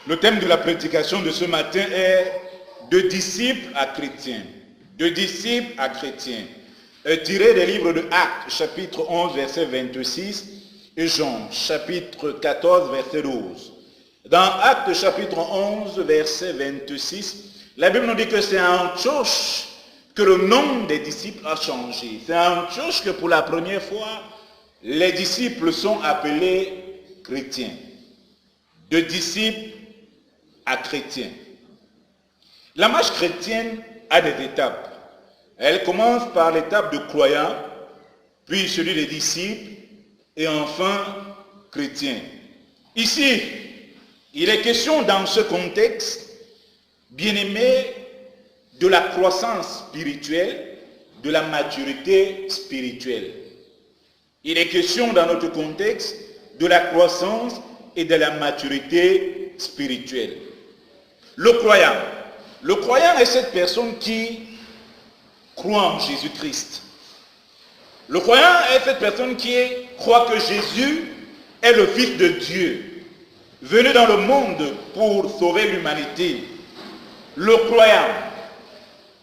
Le thème de la prédication de ce matin est de disciples à chrétiens. De disciples à chrétiens. Tiré des livres de Actes, chapitre 11, verset 26, et Jean, chapitre 14, verset 12. Dans Actes, chapitre 11, verset 26, la Bible nous dit que c'est à Antioche que le nom des disciples a changé. C'est à Antioche que pour la première fois, les disciples sont appelés chrétiens. De disciples à chrétiens. La marche chrétienne a des étapes. Elle commence par l'étape de croyant, puis celui des disciples, et enfin chrétien. Ici, il est question dans ce contexte, bien-aimé, de la croissance spirituelle, de la maturité spirituelle. Il est question dans notre contexte de la croissance et de la maturité spirituelle. Le croyant est cette personne qui croit en Jésus-Christ. Le croyant est cette personne qui croit que Jésus est le Fils de Dieu, venu dans le monde pour sauver l'humanité. Le croyant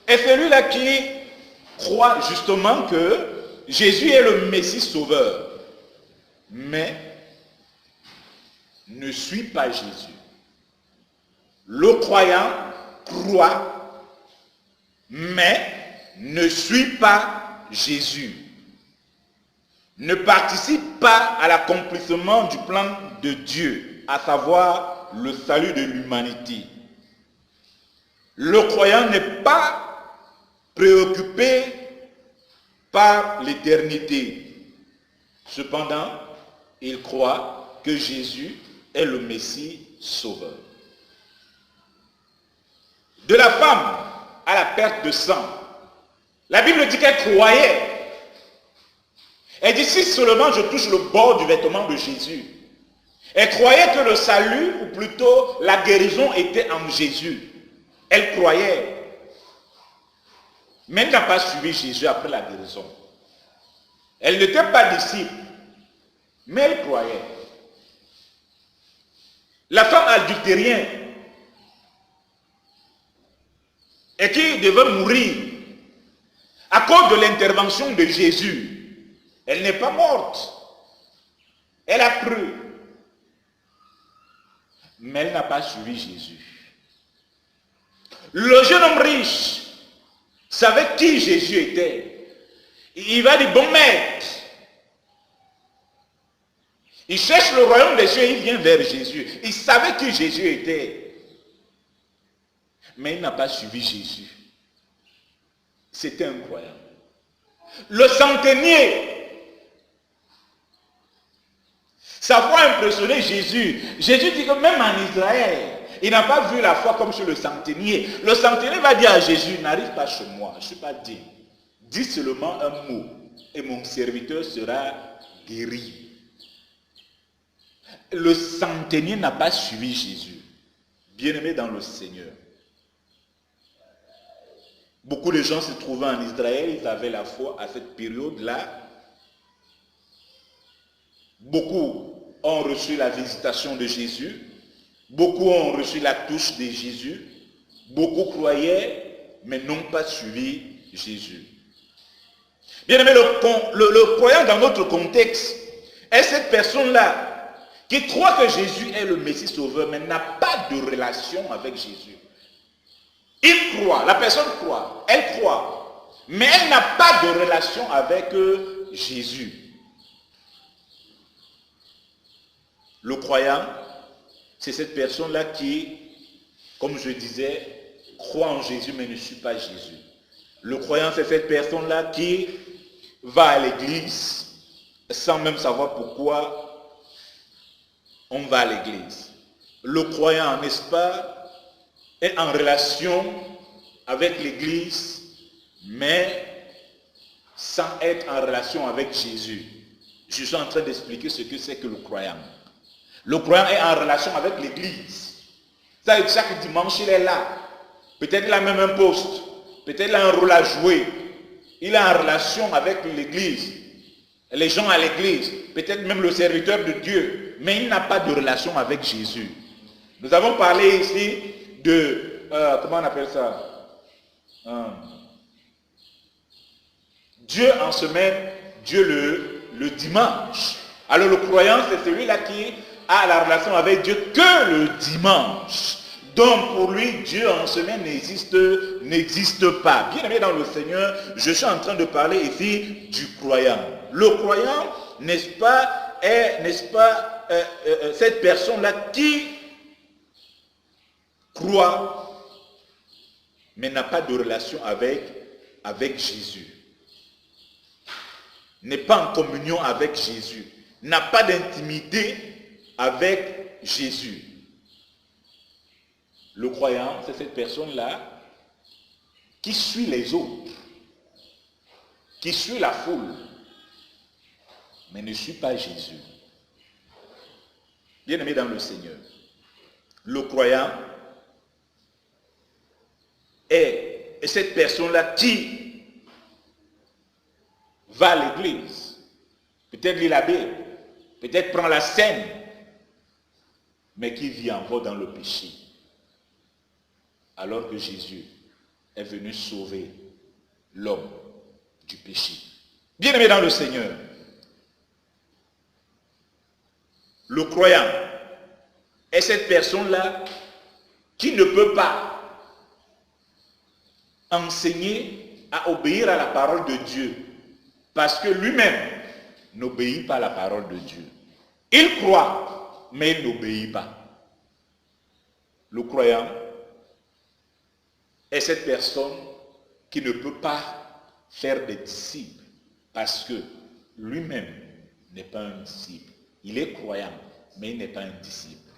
est celui-là qui croit justement que Jésus est le Messie sauveur, mais ne suit pas Jésus. Le croyant croit, mais ne suit pas Jésus. Ne participe pas à l'accomplissement du plan de Dieu, à savoir le salut de l'humanité. Le croyant n'est pas préoccupé par l'éternité. Cependant, il croit que Jésus est le Messie sauveur. De la femme à la perte de sang, la Bible dit qu'elle croyait. Elle dit, si seulement je touche le bord du vêtement de Jésus. Elle croyait que le salut, ou plutôt la guérison, était en Jésus. Elle croyait. Mais elle n'a pas suivi Jésus après la guérison. Elle n'était pas disciple, mais elle croyait. La femme adultérienne, et qui devait mourir à cause de l'intervention de Jésus, elle n'est pas morte. Elle a cru. Mais elle n'a pas suivi Jésus. Le jeune homme riche savait qui Jésus était. Il va dire, bon maître, il cherche le royaume des cieux, il vient vers Jésus. Il savait qui Jésus était. Mais il n'a pas suivi Jésus. C'était un croyant. Le centenier, sa foi impressionnait Jésus. Jésus dit que même en Israël, il n'a pas vu la foi comme sur le centenier. Le centenier va dire à Jésus, n'arrive pas chez moi, je ne suis pas digne. Dis seulement un mot et mon serviteur sera guéri. Le centenier n'a pas suivi Jésus. Bien-aimé dans le Seigneur. Beaucoup de gens se trouvaient en Israël, ils avaient la foi à cette période-là. Beaucoup ont reçu la visitation de Jésus. Beaucoup ont reçu la touche de Jésus. Beaucoup croyaient, mais n'ont pas suivi Jésus. Bien aimé, le croyant dans notre contexte est cette personne-là qui croit que Jésus est le Messie sauveur, mais n'a pas de relation avec Jésus. Il croit, la personne croit, elle croit, mais elle n'a pas de relation avec Jésus. Le croyant, c'est cette personne-là qui, comme je disais, croit en Jésus mais ne suit pas Jésus. Le croyant, c'est cette personne-là qui va à l'église sans même savoir pourquoi on va à l'église. Le croyant, n'est-ce pas, est en relation avec l'église, mais sans être en relation avec Jésus. Je suis en train d'expliquer ce que c'est que le croyant. Le croyant est en relation avec l'église. Chaque dimanche, il est là. Peut-être il a même un poste. Peut-être il a un rôle à jouer. Il est en relation avec l'église. Les gens à l'église. Peut-être même le serviteur de Dieu. Mais il n'a pas de relation avec Jésus. Nous avons parlé ici de, comment on appelle ça? Dieu en semaine, Dieu le dimanche. Alors le croyant, c'est celui-là qui a la relation avec Dieu que le dimanche. Donc pour lui, Dieu en semaine n'existe pas. Bien aimé dans le Seigneur, je suis en train de parler ici du croyant. Le croyant, n'est-ce pas, cette personne-là qui croit, mais n'a pas de relation avec Jésus. N'est pas en communion avec Jésus. N'a pas d'intimité avec Jésus. Le croyant, c'est cette personne-là qui suit les autres, qui suit la foule, mais ne suit pas Jésus. Bien-aimé dans le Seigneur, le croyant est cette personne-là qui va à l'église, peut-être lit la Bible, peut-être prend la scène, mais qui vit encore dans le péché. Alors que Jésus est venu sauver l'homme du péché. Bien-aimé dans le Seigneur, le croyant est cette personne-là qui ne peut pas enseigner à obéir à la parole de Dieu parce que lui-même n'obéit pas à la parole de Dieu. Il croit, mais il n'obéit pas. Le croyant est cette personne qui ne peut pas faire des disciples parce que lui-même n'est pas un disciple. Il est croyant, mais il n'est pas un disciple.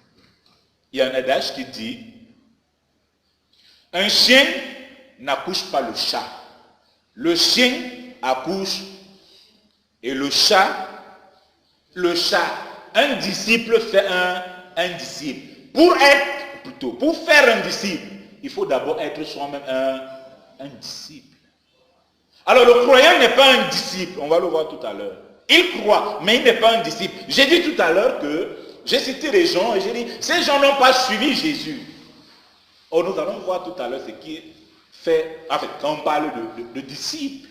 Il y a un adage qui dit, un chien n'accouche pas le chat. Le chien accouche et le chat, un disciple fait un disciple. Pour faire un disciple, il faut d'abord être soi-même un disciple. Alors le croyant n'est pas un disciple, on va le voir tout à l'heure. Il croit, mais il n'est pas un disciple. J'ai dit tout à l'heure que, j'ai cité les gens et j'ai dit, ces gens n'ont pas suivi Jésus. Or nous allons voir tout à l'heure ce qui fait, en fait, quand on parle de disciples.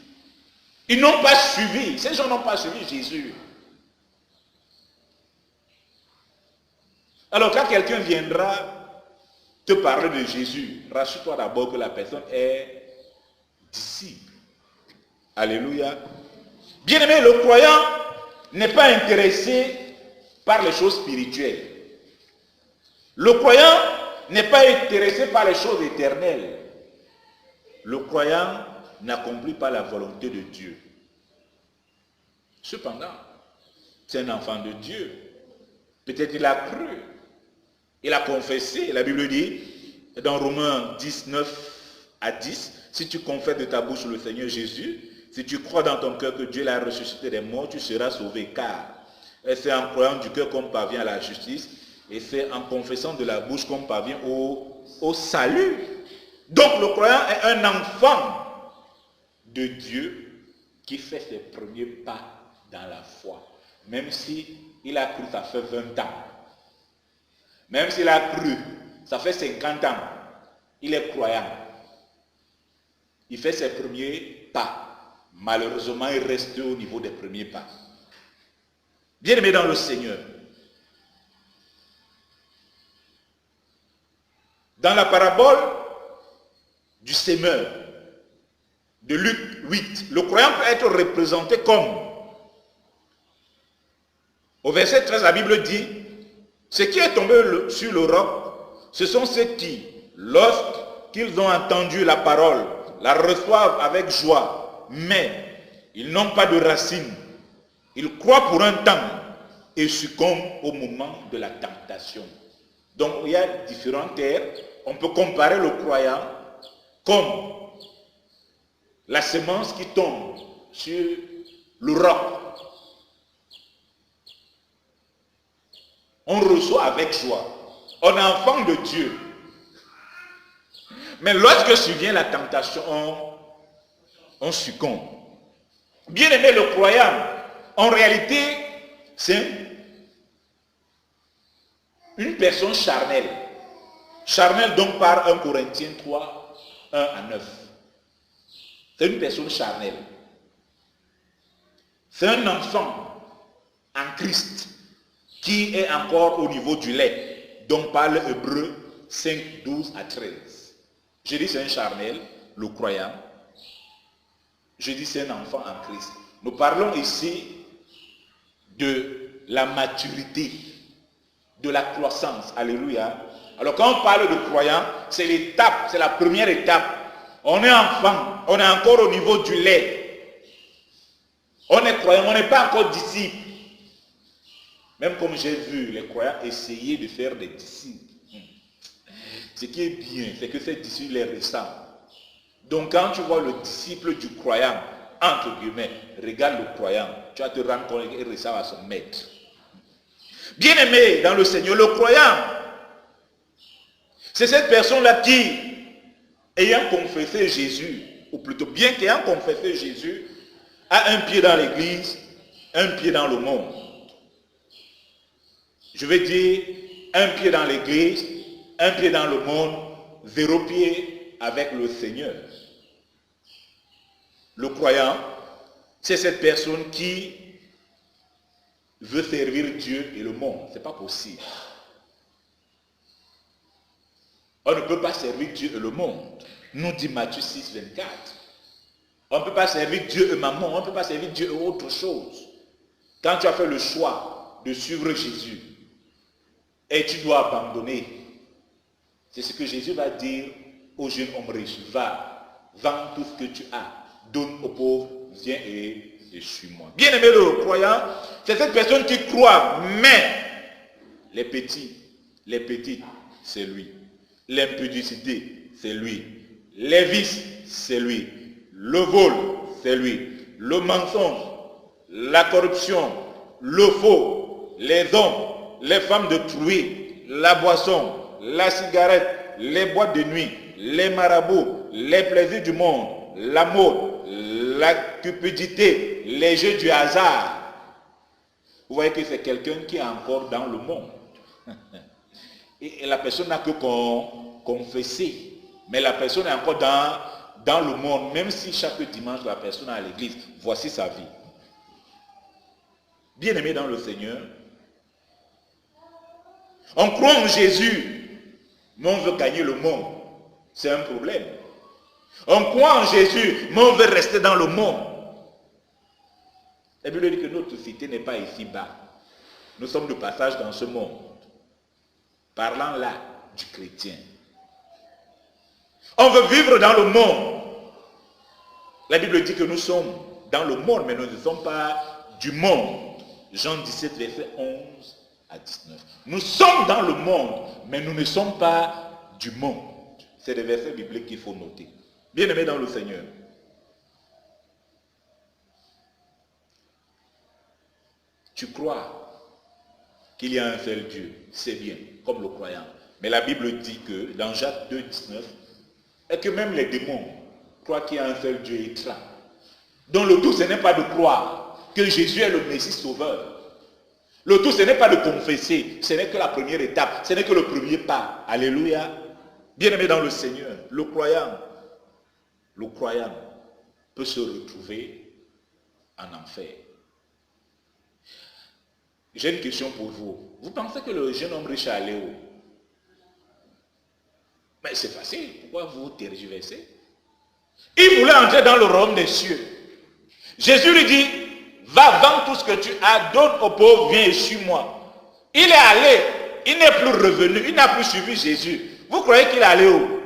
Ils n'ont pas suivi, ces gens n'ont pas suivi Jésus. Alors quand quelqu'un viendra te parler de Jésus, rassure-toi d'abord que la personne est disciple. Alléluia. Bien-aimé, le croyant n'est pas intéressé par les choses spirituelles. Le croyant n'est pas intéressé par les choses éternelles. Le croyant n'accomplit pas la volonté de Dieu. Cependant, c'est un enfant de Dieu. Peut-être il a cru. Il a confessé. La Bible dit, dans Romains 19 à 10, si tu confesses de ta bouche le Seigneur Jésus, si tu crois dans ton cœur que Dieu l'a ressuscité des morts, tu seras sauvé. Car c'est en croyant du cœur qu'on parvient à la justice et c'est en confessant de la bouche qu'on parvient au salut. Donc le croyant est un enfant de Dieu qui fait ses premiers pas dans la foi. Même si il a cru, ça fait 20 ans. Même s'il a cru, ça fait 50 ans. Il est croyant. Il fait ses premiers pas. Malheureusement, il reste au niveau des premiers pas. Bien-aimé dans le Seigneur. Dans la parabole du semeur de Luc 8, le croyant peut être représenté comme, au verset 13, la Bible dit, ce qui est tombé sur le roc, ce sont ceux qui, lorsqu'ils ont entendu la parole, la reçoivent avec joie, mais ils n'ont pas de racines. Ils croient pour un temps et succombent au moment de la tentation. Donc il y a différentes terres. On peut comparer le croyant comme la semence qui tombe sur le roc. On reçoit avec joie. On est enfant de Dieu. Mais lorsque survient la tentation, on succombe. Bien aimé, le croyant, en réalité, c'est une personne charnelle. Charnel donc par 1 Corinthiens 3, 1 à 9. C'est une personne charnelle. C'est un enfant en Christ qui est encore au niveau du lait, dont parle Hébreux 5, 12 à 13. Je dis c'est un charnel, le croyant. Je dis c'est un enfant en Christ. Nous parlons ici de la maturité, de la croissance. Alléluia. Alors quand on parle de croyant, c'est l'étape, c'est la première étape. On est enfant, on est encore au niveau du lait. On est croyant, on n'est pas encore disciple. Même comme j'ai vu les croyants essayer de faire des disciples. Ce qui est bien, c'est que ces disciples les ressemblent. Donc quand tu vois le disciple du croyant, entre guillemets, regarde le croyant, tu vas te rendre compte qu'il ressemble à son maître. Bien-aimé dans le Seigneur, le croyant, c'est cette personne-là qui, ayant confessé Jésus, ou plutôt bien qu'ayant confessé Jésus, a un pied dans l'église, un pied dans le monde. Je vais dire, un pied dans l'église, un pied dans le monde, 0 pied avec le Seigneur. Le croyant, c'est cette personne qui veut servir Dieu et le monde. Ce n'est pas possible. On ne peut pas servir Dieu et le monde. Nous dit Matthieu 6, 24. On ne peut pas servir Dieu et maman. On ne peut pas servir Dieu et autre chose. Quand tu as fait le choix de suivre Jésus et tu dois abandonner, c'est ce que Jésus va dire au jeune homme riche. Va, vends tout ce que tu as, donne aux pauvres, viens et suis-moi. Bien-aimé le croyant, c'est cette personne qui croit, mais les petits, les petites, c'est lui. L'impudicité, c'est lui. Les vices, c'est lui. Le vol, c'est lui. Le mensonge, la corruption, le faux, les hommes, les femmes de truie, la boisson, la cigarette, les boîtes de nuit, les marabouts, les plaisirs du monde, la mode, la cupidité, les jeux du hasard. Vous voyez que c'est quelqu'un qui est encore dans le monde. Et la personne n'a que confessé. Mais la personne est encore dans le monde. Même si chaque dimanche la personne est à l'église. Voici sa vie. Bien-aimé dans le Seigneur. On croit en Jésus. Mais on veut gagner le monde. C'est un problème. On croit en Jésus. Mais on veut rester dans le monde. La Bible dit que notre cité n'est pas ici bas. Nous sommes de passage dans ce monde. Parlant là du chrétien. On veut vivre dans le monde. La Bible dit que nous sommes dans le monde, mais nous ne sommes pas du monde. Jean 17, verset 11 à 19. Nous sommes dans le monde, mais nous ne sommes pas du monde. C'est des versets bibliques qu'il faut noter. Bien-aimés dans le Seigneur. Tu crois qu'il y a un seul Dieu, c'est bien, comme le croyant. Mais la Bible dit que, dans Jacques 2, 19, et que même les démons croient qu'il y a un seul Dieu et tremblent. Donc le tout, ce n'est pas de croire que Jésus est le Messie sauveur. Le tout, ce n'est pas de confesser, ce n'est que la première étape, ce n'est que le premier pas. Alléluia. Bien-aimé dans le Seigneur, le croyant peut se retrouver en enfer. J'ai une question pour vous. Vous pensez que le jeune homme riche est allé où? Mais c'est facile. Pourquoi vous tergiversez? Il voulait entrer dans le royaume des cieux. Jésus lui dit, va vendre tout ce que tu as, donne aux pauvres, viens et suis-moi. Il est allé, il n'est plus revenu, il n'a plus suivi Jésus. Vous croyez qu'il est allé où?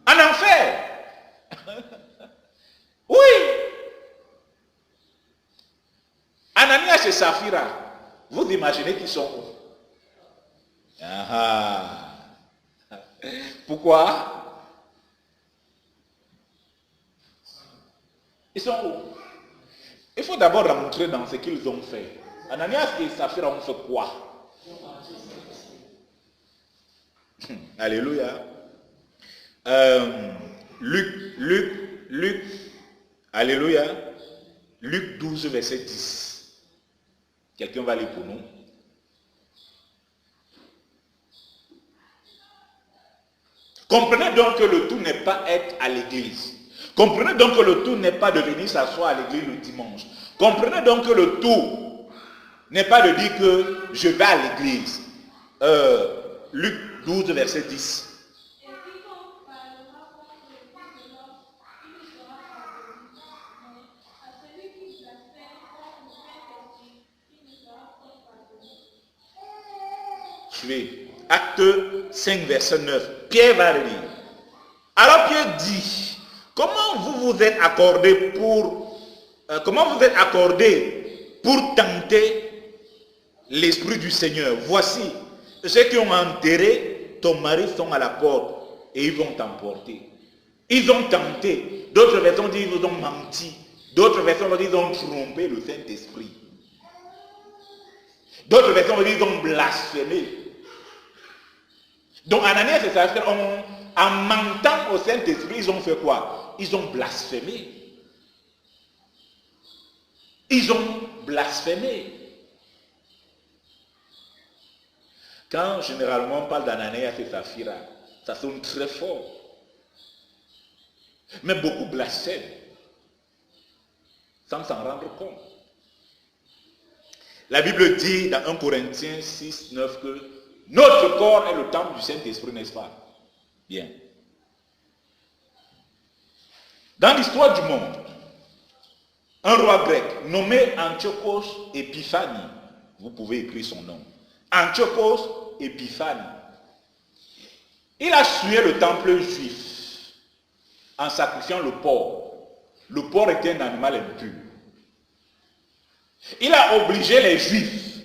En enfer. Oui. Ananias et Saphira. Vous imaginez qu'ils sont où? Pourquoi? Ils sont où? Il faut d'abord rentrer dans ce qu'ils ont fait. Ananias et Saphira ont fait quoi? Alléluia. Luc. Alléluia. Luc 12, verset 10. Quelqu'un va lire pour nous. Comprenez donc que le tout n'est pas être à l'église. Comprenez donc que le tout n'est pas de venir s'asseoir à l'église le dimanche. Comprenez donc que le tout n'est pas de dire que je vais à l'église. Luc 12, verset 10. Suivez. Acte 5, verset 9. Pierre va le lire. Alors Pierre dit, comment vous êtes accordé pour tenter l'Esprit du Seigneur? Voici, ceux qui ont enterré ton mari sont à la porte et ils vont t'emporter. Ils ont tenté. D'autres versions disent qu'ils ont menti. D'autres versions disent qu'ils ont trompé le Saint-Esprit. D'autres versions disent qu'ils ont blasphémé. Donc Ananias et Saphir, en mentant au Saint-Esprit, ils ont fait quoi? Ils ont blasphémé. Ils ont blasphémé. Quand généralement on parle d'Ananias et Saphira, ça sonne très fort. Mais beaucoup blasphèment sans s'en rendre compte. La Bible dit dans 1 Corinthiens 6, 9 que notre corps est le temple du Saint-Esprit, n'est-ce pas? Bien. Dans l'histoire du monde, un roi grec nommé Antiochos Épiphanes, vous pouvez écrire son nom, Antiochos Épiphanes, il a souillé le temple juif en sacrifiant le porc. Le porc était un animal impur. Il a obligé les Juifs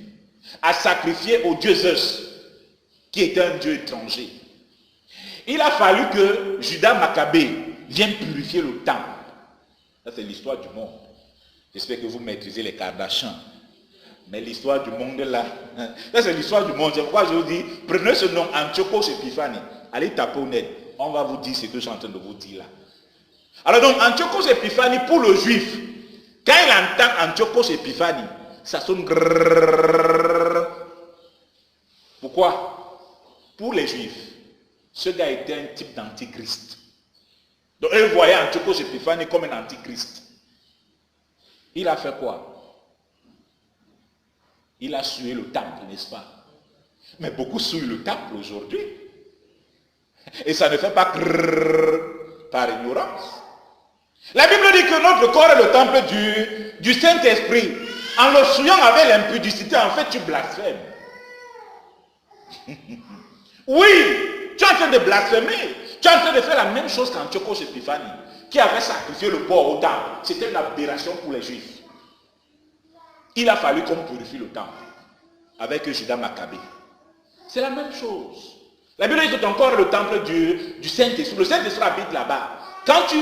à sacrifier au dieu Zeus, qui était un dieu étranger. Il a fallu que Judas Maccabée vienne purifier le temple. Ça, c'est l'histoire du monde. J'espère que vous maîtrisez les Kardashians. Mais l'histoire du monde là, ça c'est l'histoire du monde. C'est pourquoi je vous dis, prenez ce nom, Antiochos Épiphanes. Allez taper au net. On va vous dire ce que je suis en train de vous dire là. Alors donc, Antiochos Épiphanes, pour le juif, quand il entend Antiochos Épiphanes, ça sonne grrrr. Pourquoi? Pour les juifs, ce gars était un type d'antichrist. Donc, eux voyaient Antiochos Épiphanes comme un antichrist. Il a fait quoi? Il a souillé le temple, n'est-ce pas? Mais beaucoup souillent le temple aujourd'hui. Et ça ne fait pas par ignorance. La Bible dit que notre corps est le temple du Saint-Esprit. En le souillant avec l'impudicité, en fait, tu blasphèmes. Oui, tu es en train de blasphémer. Tu es en train de faire la même chose qu'Antiochos Épiphanes, qui avait sacrifié le porc au temple. C'était une aberration pour les Juifs. Il a fallu qu'on purifie le temple avec Judas Maccabée. C'est la même chose. La Bible dit que ton corps est le temple du Saint-Esprit. Le Saint-Esprit habite là-bas. Quand tu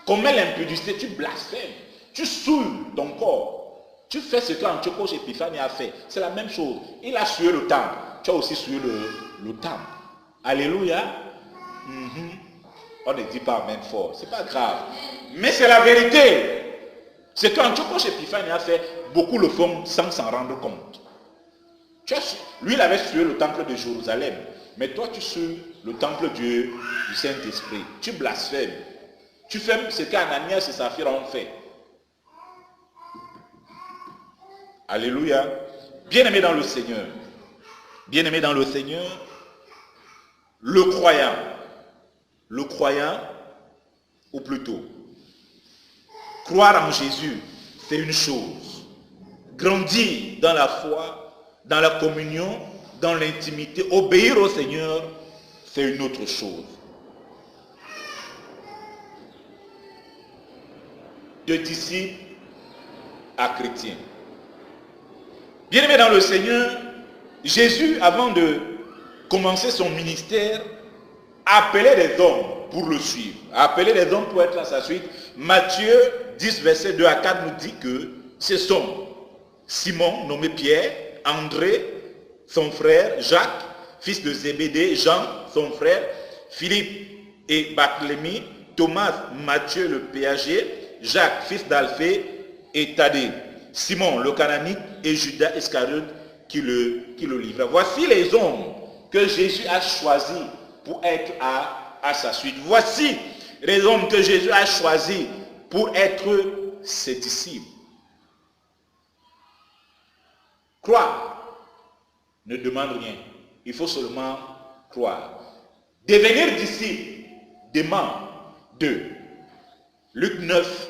commets l'impudicité, tu blasphèmes. Tu souilles ton corps. Tu fais ce qu'Antiochos Épiphanes a fait. C'est la même chose. Il a souillé le temple. Tu as aussi souillé le temple. Alléluia. On ne dit pas amen fort. C'est pas grave. Mais c'est la vérité. Ce qu'Antiochos Épiphanes a fait, beaucoup le font sans s'en rendre compte. Lui, il avait souillé le temple de Jérusalem. Mais toi, tu souilles le temple du Saint-Esprit. Tu blasphèmes. Tu fais ce qu'Ananias et Saphira ont fait. Alléluia. Bien-aimé dans le Seigneur. Bien-aimé dans le Seigneur. Le croyant, ou plutôt, croire en Jésus, c'est une chose. Grandir dans la foi, dans la communion, dans l'intimité, obéir au Seigneur, c'est une autre chose. De disciples à chrétiens. Bien-aimé dans le Seigneur, Jésus, avant de commencer son ministère, appelait des hommes pour le suivre. Appelait des hommes pour être à sa suite. Matthieu 10, verset 2 à 4 nous dit que ce sont Simon, nommé Pierre, André, son frère, Jacques, fils de Zébédée, Jean, son frère, Philippe et Barthélemy, Thomas, Matthieu le péager, Jacques, fils d'Alphée et Thaddée, Simon le cananite et Judas Iscariote qui le livra. Voici les hommes que Jésus a choisis pour être à à sa suite. Voici les hommes que Jésus a choisis pour être ses disciples. Croire ne demande rien. Il faut seulement croire. Devenir disciple demande de Luc 9,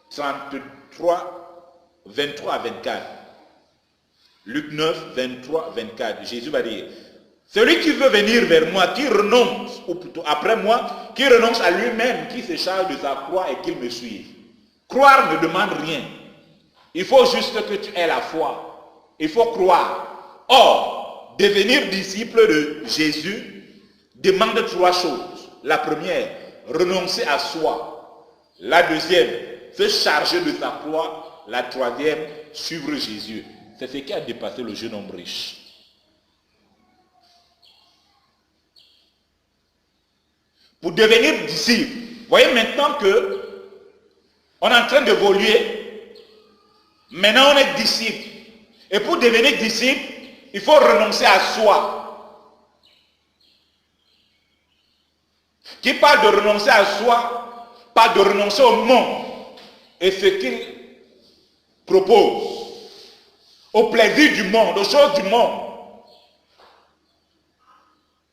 33, 23 à 24. Luc 9, 23, 24. Jésus va dire, celui qui veut venir vers moi, qui renonce, ou plutôt après moi, qui renonce à lui-même, qui se charge de sa croix et qu'il me suive. Croire ne demande rien. Il faut juste que tu aies la foi. Il faut croire. Or, devenir disciple de Jésus demande trois choses. La première, renoncer à soi. La deuxième, se charger de sa croix. La troisième, suivre Jésus. C'est ce qui a dépassé le jeune homme riche. Pour devenir disciple, voyez maintenant que on est en train d'évoluer. Maintenant on est disciple. Et pour devenir disciple, il faut renoncer à soi. Qui parle de renoncer à soi, parle de renoncer au monde et ce qu'il propose, au plaisir du monde, aux choses du monde.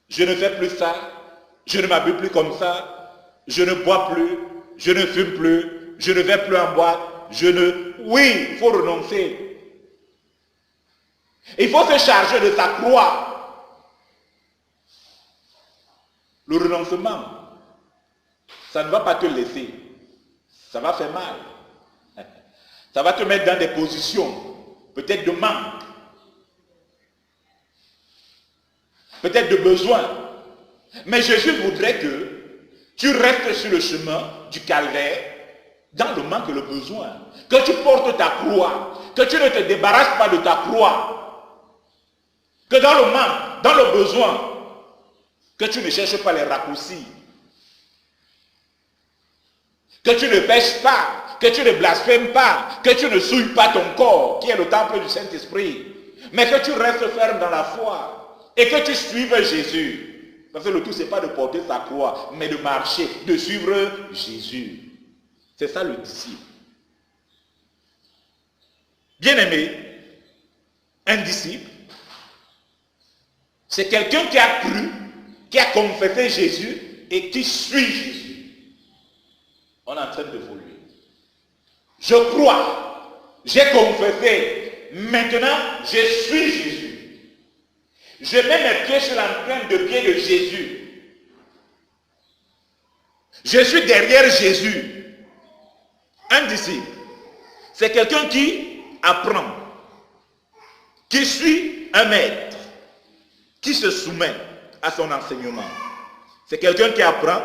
Je ne fais plus ça, je ne m'habille plus comme ça, je ne bois plus, je ne fume plus, je ne vais plus en boîte, Oui, il faut renoncer. Il faut se charger de sa croix. Le renoncement, ça ne va pas te laisser. Ça va faire mal. Ça va te mettre dans des positions, peut-être de manque, peut-être de besoin. Mais Jésus voudrait que tu restes sur le chemin du calvaire, dans le manque et le besoin. Que tu portes ta croix, que tu ne te débarrasses pas de ta croix. Que dans le manque, dans le besoin, que tu ne cherches pas les raccourcis. Que tu ne pêches pas, que tu ne blasphèmes pas, que tu ne souilles pas ton corps, qui est le temple du Saint-Esprit. Mais que tu restes ferme dans la foi et que tu suives Jésus. Parce que le tout, ce n'est pas de porter sa croix, mais de marcher, de suivre Jésus. C'est ça le disciple. Bien-aimé, un disciple, c'est quelqu'un qui a cru, qui a confessé Jésus et qui suit Jésus. On est en train d'évoluer. Je crois, j'ai confessé, maintenant je suis Jésus. Je mets mes pieds sur l'empreinte de pied de Jésus. Je suis derrière Jésus. Un disciple, c'est quelqu'un qui apprend, qui suit un maître, qui se soumet à son enseignement. C'est quelqu'un qui apprend,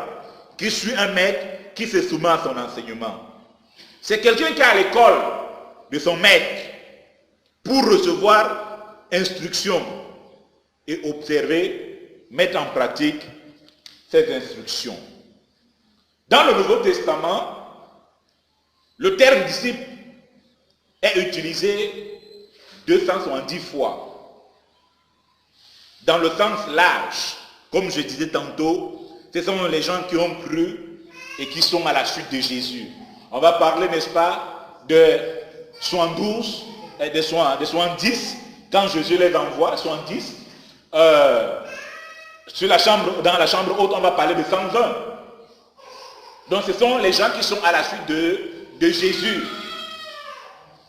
qui suit un maître, qui se soumet à son enseignement. C'est quelqu'un qui est à l'école de son maître pour recevoir instruction et observer, mettre en pratique ces instructions. Dans le Nouveau Testament, le terme disciple est utilisé 270 fois. Dans le sens large, comme je disais tantôt, ce sont les gens qui ont cru et qui sont à la suite de Jésus. On va parler, n'est-ce pas, de 72, de 70, quand Jésus les envoie, 70. Dans la chambre haute, on va parler de 120. Donc ce sont les gens qui sont à la suite de Jésus.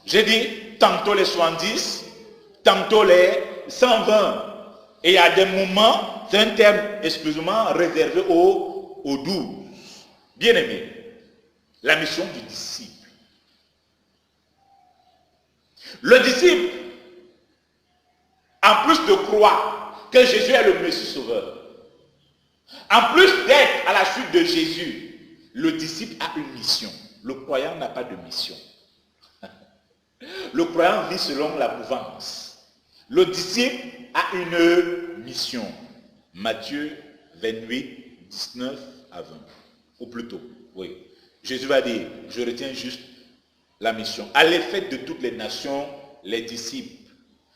J'ai dit tantôt les 70, tantôt les 120. Et à des moments, c'est un terme exclusivement réservé aux 12. Bien-aimé, la mission du disciple. Le disciple, en plus de croire que Jésus est le Messie Sauveur, en plus d'être à la suite de Jésus, le disciple a une mission. Le croyant n'a pas de mission. Le croyant vit selon la mouvance. Le disciple a une mission. Matthieu 28, 19 à 20. Ou plutôt, oui. Jésus va dire, je retiens juste la mission. Allez, faites de toutes les nations les disciples.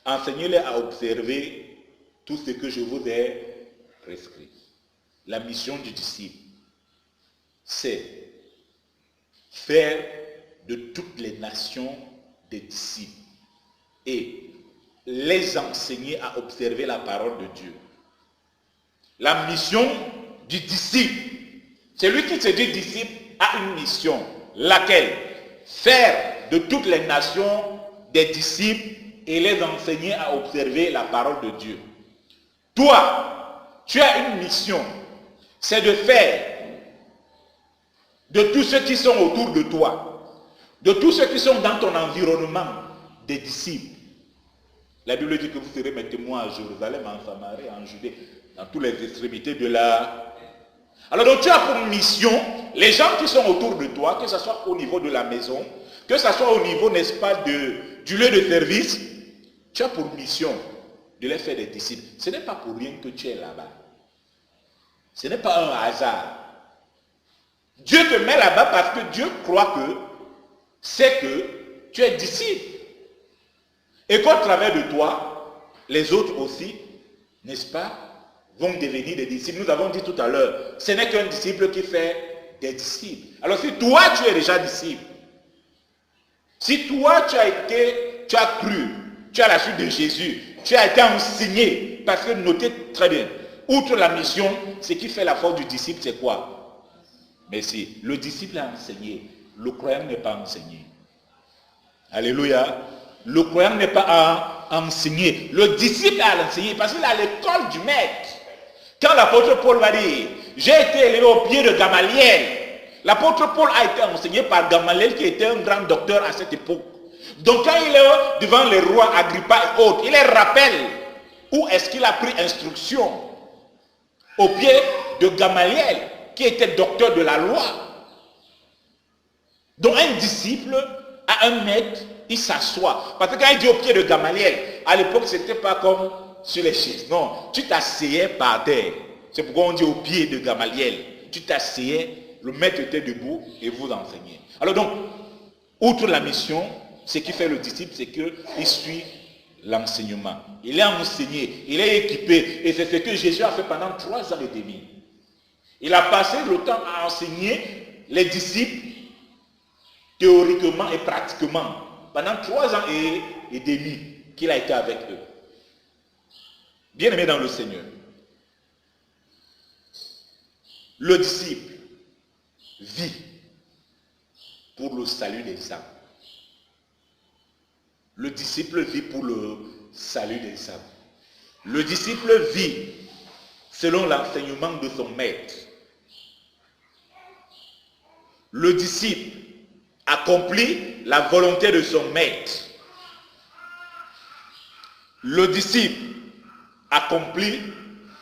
Enseignez-les à observer tout ce que je vous ai prescrit. La mission du disciple, c'est faire de toutes les nations des disciples et les enseigner à observer la parole de Dieu. La mission du disciple, celui qui se dit disciple a une mission, laquelle? Faire de toutes les nations des disciples et les enseigner à observer la parole de Dieu. Toi, tu as une mission, c'est de faire de tous ceux qui sont autour de toi, de tous ceux qui sont dans ton environnement, des disciples. La Bible dit que vous serez mes témoins à Jérusalem, en Samarie, en Judée, dans toutes les extrémités de la... Alors donc tu as pour mission les gens qui sont autour de toi, que ce soit au niveau de la maison, que ce soit au niveau, n'est-ce pas, du lieu de service, tu as pour mission de les faire des disciples. Ce n'est pas pour rien que tu es là-bas. Ce n'est pas un hasard. Dieu te met là-bas parce que Dieu croit que c'est que tu es disciple. Et qu'au travers de toi, les autres aussi, n'est-ce pas, vont devenir des disciples. Nous avons dit tout à l'heure, ce n'est qu'un disciple qui fait des disciples. Alors si toi tu es déjà disciple, si toi tu as cru, tu as la suite de Jésus, tu as été enseigné, parce que notez très bien, outre la mission, ce qui fait la force du disciple, c'est quoi? Mais si le disciple a enseigné, le croyant n'est pas enseigné. Alléluia. Le croyant n'est pas enseigné. Le disciple a enseigné parce qu'il est à l'école du maître. Quand l'apôtre Paul va dire, j'ai été élevé au pied de Gamaliel. L'apôtre Paul a été enseigné par Gamaliel qui était un grand docteur à cette époque. Donc quand il est devant les rois Agrippa et autres, il les rappelle où est-ce qu'il a pris instruction. Au pied de Gamaliel qui était docteur de la loi. Donc un disciple a un maître, il s'assoit. Parce que quand il dit au pied de Gamaliel, à l'époque c'était pas comme sur les chaises. Non, tu t'asseyais par terre. C'est pourquoi on dit au pied de Gamaliel. Tu t'asseyais, le maître était debout et vous enseignez. Alors donc, outre la mission, ce qui fait le disciple, c'est qu'il suit l'enseignement. Il est enseigné, il est équipé. Et c'est ce que Jésus a fait pendant 3 ans et demi. Il a passé le temps à enseigner les disciples théoriquement et pratiquement pendant 3 ans et demi qu'il a été avec eux. Bien-aimé dans le Seigneur, le disciple vit pour le salut des âmes. Le disciple vit pour le salut des âmes. Le disciple vit selon l'enseignement de son maître. Le disciple accomplit la volonté de son maître. Le disciple accomplit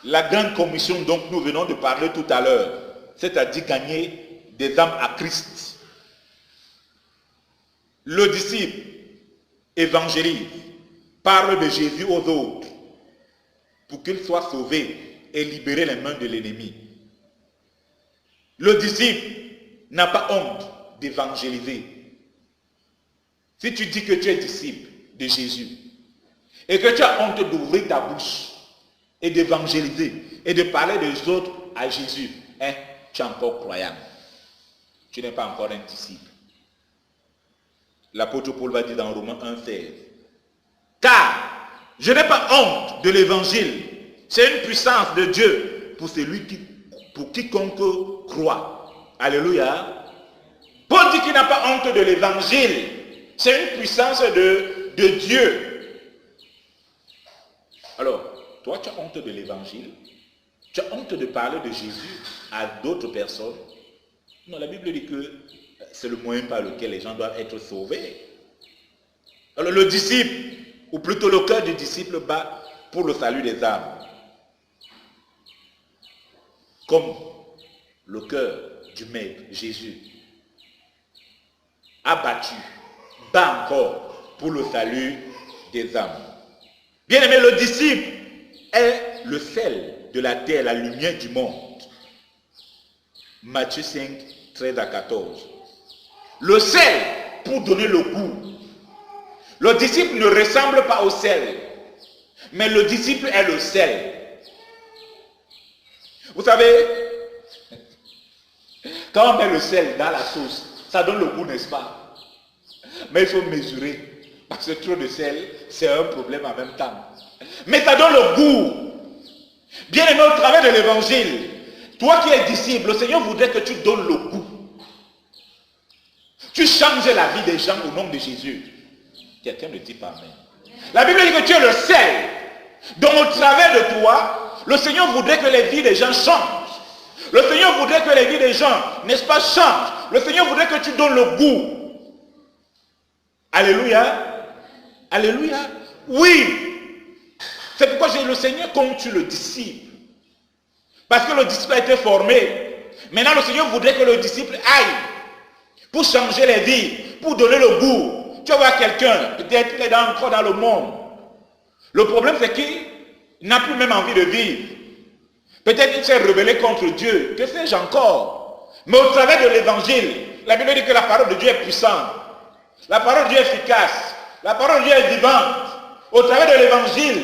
la grande commission dont nous venons de parler tout à l'heure, c'est-à-dire gagner des âmes à Christ. Le disciple évangélise, parle de Jésus aux autres pour qu'ils soient sauvés et libérer les mains de l'ennemi. Le disciple n'a pas honte d'évangéliser. Si tu dis que tu es disciple de Jésus et que tu as honte d'ouvrir ta bouche et d'évangéliser et de parler des autres à Jésus, tu es encore croyant. Tu n'es pas encore un disciple. L'apôtre Paul va dire dans Romains 1,16, car je n'ai pas honte de l'évangile. C'est une puissance de Dieu pour quiconque croit. Alléluia. Paul dit qu'il n'a pas honte de l'évangile. C'est une puissance de Dieu. Alors, toi, tu as honte de l'évangile? Tu as honte de parler de Jésus à d'autres personnes? Non, la Bible dit que c'est le moyen par lequel les gens doivent être sauvés. Alors le disciple, ou plutôt le cœur du disciple bat pour le salut des âmes. Comme le cœur du maître, Jésus, a battu, bat encore pour le salut des âmes. Bien aimé, le disciple est le sel de la terre, la lumière du monde. Matthieu 5, 13 à 14. Le sel pour donner le goût. Le disciple ne ressemble pas au sel, mais le disciple est le sel. Vous savez, quand on met le sel dans la sauce, ça donne le goût, n'est-ce pas? Mais il faut mesurer. Parce que trop de sel, c'est un problème en même temps. Mais ça donne le goût. Bien aimé, au travers de l'évangile, toi qui es disciple, le Seigneur voudrait que tu donnes le goût. Tu changes la vie des gens au nom de Jésus. Quelqu'un ne dit pas amen. La Bible dit que tu es le sel. Donc au travers de toi, le Seigneur voudrait que les vies des gens changent. Le Seigneur voudrait que les vies des gens, n'est-ce pas, changent. Le Seigneur voudrait que tu donnes le goût. Alléluia. Alléluia. Oui. C'est pourquoi j'ai le Seigneur compte sur le disciple. Parce que le disciple a été formé. Maintenant le Seigneur voudrait que le disciple aille pour changer les vies, pour donner le goût. Tu vas voir quelqu'un, peut-être qu'il est encore dans le monde. Le problème c'est qu'il n'a plus même envie de vivre. Peut-être qu'il s'est rebellé contre Dieu. Que sais-je encore? Mais au travers de l'évangile, la Bible dit que la parole de Dieu est puissante. La parole de Dieu est efficace. La parole de Dieu est vivante. Au travers de l'évangile,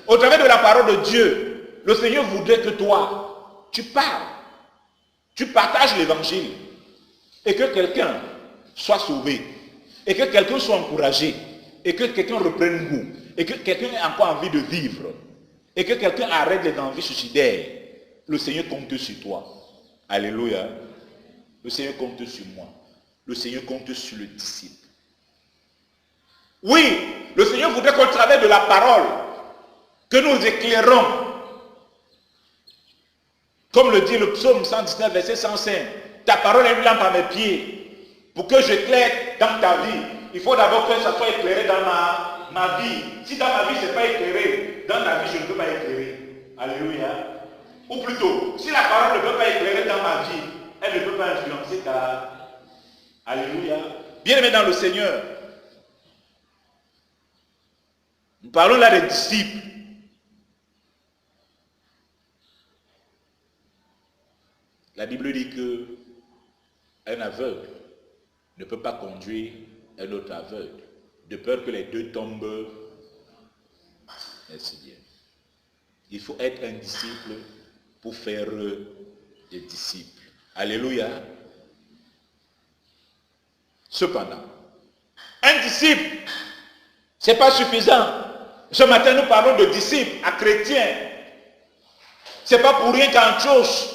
au travers de la parole de Dieu, le Seigneur voudrait que toi, tu parles. Tu partages l'évangile. Et que quelqu'un soit sauvé. Et que quelqu'un soit encouragé. Et que quelqu'un reprenne goût. Et que quelqu'un ait encore envie de vivre. Et que quelqu'un arrête les envies suicidaires. Le Seigneur compte sur toi. Alléluia. Le Seigneur compte sur moi. Le Seigneur compte sur le disciple. Oui, le Seigneur voudrait qu'au travers de la parole, que nous éclairons. Comme le dit le psaume 119, verset 105. Ta parole est une lampe à mes pieds. Pour que j'éclaire dans ta vie, il faut d'abord que ça soit éclairé dans ma vie. Si dans ma vie ce n'est pas éclairé, dans ta vie je ne peux pas éclairer. Alléluia. Ou plutôt, si la parole ne peut pas éclairer dans ma vie, elle ne peut pas influencer ta... Alléluia. Bien-aimé dans le Seigneur, nous parlons là des disciples. La Bible dit que un aveugle ne peut pas conduire un autre aveugle, de peur que les deux tombent. Merci bien. Il faut être un disciple pour faire des disciples. Alléluia. Cependant, un disciple, ce n'est pas suffisant. Ce matin, nous parlons de disciples à chrétiens. Ce n'est pas pour rien qu'Antioche,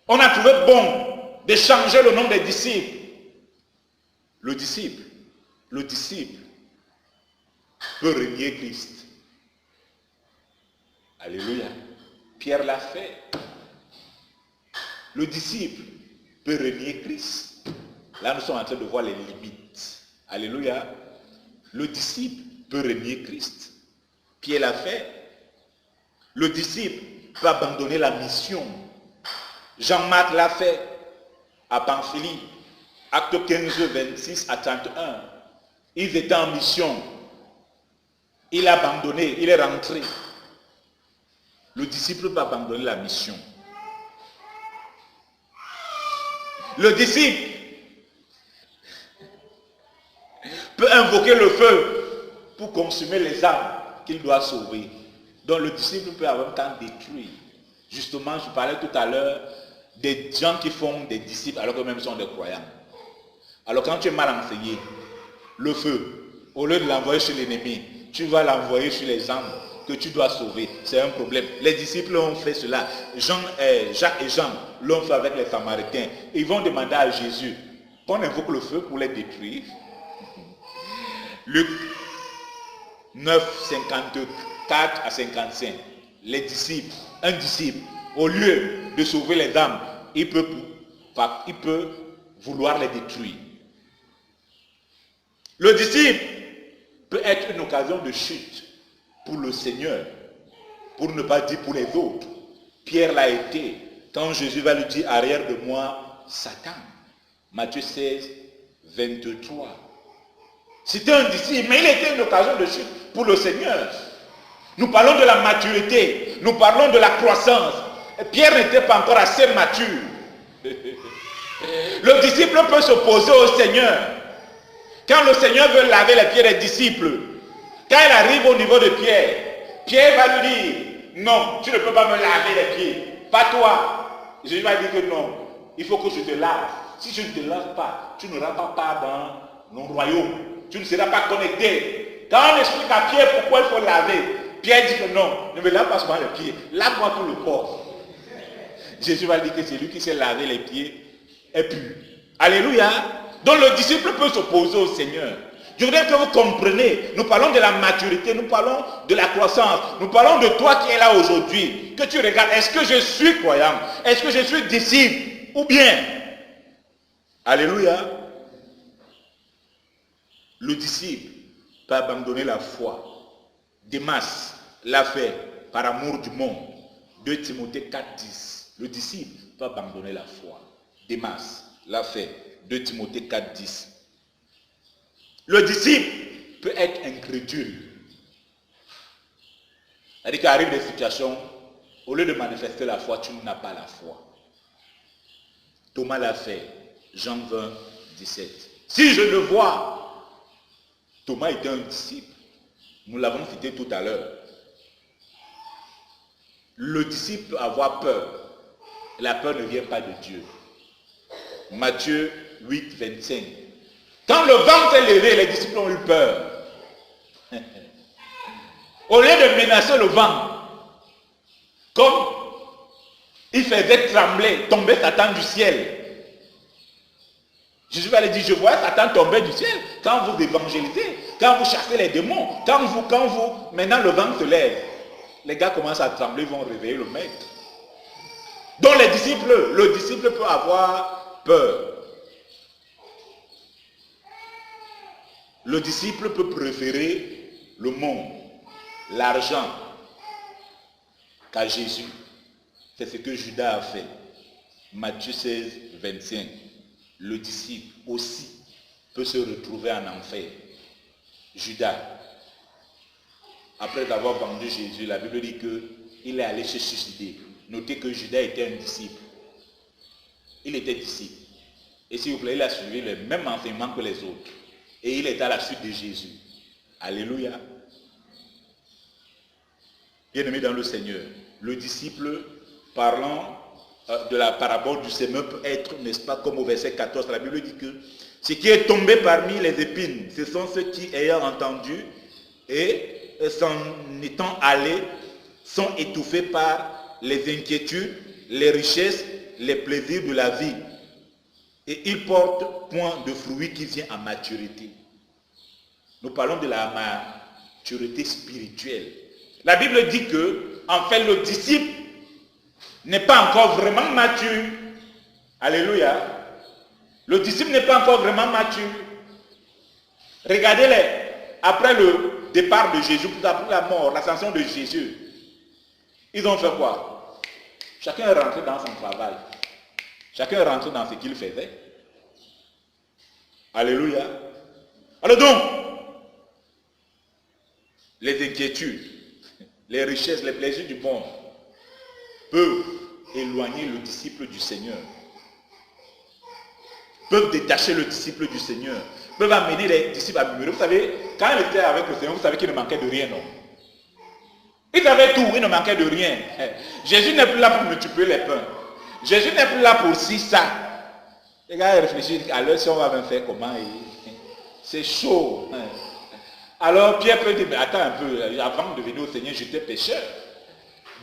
on a trouvé bon de changer le nom des disciples. Le disciple peut renier Christ. Alléluia. Pierre l'a fait. Le disciple peut renier Christ. Là, nous sommes en train de voir les limites. Alléluia. Le disciple peut renier Christ. Pierre l'a fait. Le disciple peut abandonner la mission. Jean-Marc l'a fait à Pamphylie. Acte 15, 26 à 31. Ils étaient en mission. Il a abandonné, il est rentré. Le disciple peut abandonner la mission. Le disciple peut invoquer le feu pour consumer les âmes qu'il doit sauver. Donc le disciple peut en même temps détruire. Justement, je parlais tout à l'heure des gens qui font des disciples alors que même sont des croyants. Alors quand tu es mal enseigné, le feu, au lieu de l'envoyer sur l'ennemi, tu vas l'envoyer sur les âmes que tu dois sauver. C'est un problème. Les disciples ont fait cela. Jacques et Jean l'ont fait avec les Samaritains. Ils vont demander à Jésus qu'on invoque le feu pour les détruire. Luc 9, 54 à 55. Les disciples, un disciple, au lieu de sauver les âmes, il peut vouloir les détruire. Le disciple peut être une occasion de chute pour le Seigneur, pour ne pas dire pour les autres. Pierre l'a été quand Jésus va lui dire arrière de moi Satan. Matthieu 16, 23. C'était un disciple, mais il était une occasion de chute pour le Seigneur. Nous parlons de la maturité, nous parlons de la croissance. Pierre n'était pas encore assez mature. Le disciple peut s'opposer au Seigneur. Quand le Seigneur veut laver les pieds des disciples, quand il arrive au niveau de Pierre, Pierre va lui dire, non, tu ne peux pas me laver les pieds. pas toi. Jésus va dire que non, il faut que je te lave. Si je ne te lave pas, tu n'auras pas part dans mon royaume. Tu ne seras pas connecté. Quand on explique à Pierre pourquoi il faut laver, Pierre dit que non, ne me lave pas seulement les pieds, lave-moi tout le corps. Jésus va dire que c'est lui qui s'est lavé les pieds est pur. Alléluia. Donc le disciple peut s'opposer au Seigneur. Je voudrais que vous compreniez, nous parlons de la maturité, nous parlons de la croissance, nous parlons de toi qui es là aujourd'hui, que tu regardes, est-ce que je suis croyant? Est-ce que je suis disciple? Ou bien, alléluia, le disciple peut abandonner la foi. Démas l'a fait par amour du monde. 2 Timothée 4,10. Le disciple peut abandonner la foi. Démas l'a fait. 2 Timothée 4,10. Le disciple peut être incrédule. C'est-à-dire qu'il arrive des situations, au lieu de manifester la foi, tu n'as pas la foi. Thomas l'a fait. Jean 20, 17. Si je le vois, Thomas était un disciple. Nous l'avons cité tout à l'heure. Le disciple peut avoir peur. La peur ne vient pas de Dieu. Matthieu 8, 25. Quand le vent s'est levé, les disciples ont eu peur. Au lieu de menacer le vent, comme il faisait trembler, tomber Satan du ciel. Jésus va lui dire, je vois Satan tomber du ciel quand vous évangélisez, quand vous chassez les démons, maintenant le vent se lève. Les gars commencent à trembler, ils vont réveiller le maître. Donc le disciple peut avoir peur. Le disciple peut préférer le monde, l'argent, qu'à Jésus. C'est ce que Judas a fait. Matthieu 16, 25. Le disciple aussi peut se retrouver en enfer. Judas, après avoir vendu Jésus, la Bible dit qu'il est allé se suicider. Notez que Judas était un disciple. Il était disciple. Et s'il vous plaît, il a suivi le même enseignement que les autres. Et il est à la suite de Jésus. Alléluia. Bien-aimé dans le Seigneur, le disciple, parlant de la parabole du semeur, peut être, n'est-ce pas, comme au verset 14, la Bible dit que ce qui est tombé parmi les épines, ce sont ceux qui, ayant entendu et s'en étant allés, sont étouffés par les inquiétudes, les richesses, les plaisirs de la vie. Et ils portent point de fruit qui vient à maturité. Nous parlons de la maturité spirituelle. La Bible dit que, en fait, le disciple n'est pas encore vraiment mature. Alléluia. Le disciple n'est pas encore vraiment mature. Regardez-les. Après le départ de Jésus, après la mort, l'ascension de Jésus, ils ont fait quoi? Chacun est rentré dans son travail. Chacun est rentré dans ce qu'il faisait. Alléluia. Alors donc, les inquiétudes, les richesses, les plaisirs du monde peuvent éloigner le disciple du Seigneur. Peuvent détacher le disciple du Seigneur. Peuvent amener les disciples à murmurer. Vous savez, quand il était avec le Seigneur, vous savez qu'il ne manquait de rien, non? Il avait tout, il ne manquait de rien. Jésus n'est plus là pour multiplier les pains. Jésus n'est plus là pour si ça. Les gars réfléchissent, alors si on va même faire comment? C'est chaud. Alors Pierre peut dire, mais attends un peu, avant de venir au Seigneur, j'étais pécheur.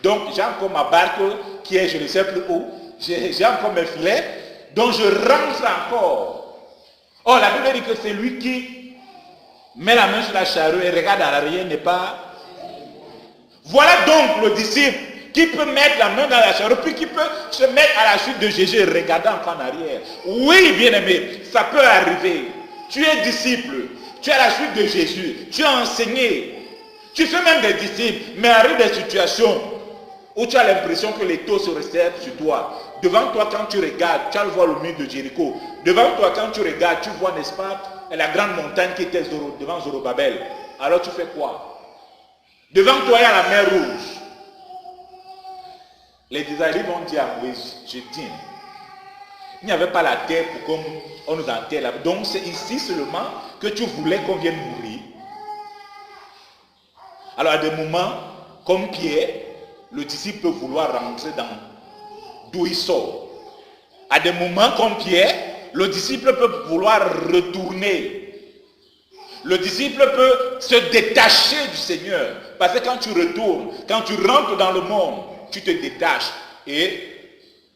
Donc j'ai encore ma barque qui est je ne sais plus où. J'ai encore mes filets, donc je rentre encore. Oh, la Bible dit que c'est lui qui met la main sur la charrue et regarde à l'arrière n'est pas... Voilà donc le disciple qui peut mettre la main dans la charrue, puis qui peut se mettre à la suite de Jésus et regarder encore en arrière. Oui, bien-aimé, ça peut arriver. Tu es disciple, tu es à la suite de Jésus, tu as enseigné, tu fais même des disciples, mais arrive des situations où tu as l'impression que les taux se resserrent sur toi. Devant toi, quand tu regardes, tu vas voir le mur de Jéricho. Devant toi, quand tu regardes, tu vois, n'est-ce pas, la grande montagne qui était devant Zorobabel. Alors tu fais quoi? Devant toi, il y a la mer Rouge. Les Israélites vont dire à Moïse, je tiens. Il n'y avait pas la terre pour qu'on nous enterre là. Donc c'est ici seulement que tu voulais qu'on vienne mourir. Alors à des moments, comme Pierre, le disciple peut vouloir rentrer dans d'où il sort. À des moments comme Pierre, le disciple peut vouloir retourner. Le disciple peut se détacher du Seigneur. Parce que quand tu retournes, quand tu rentres dans le monde, tu te détaches. Et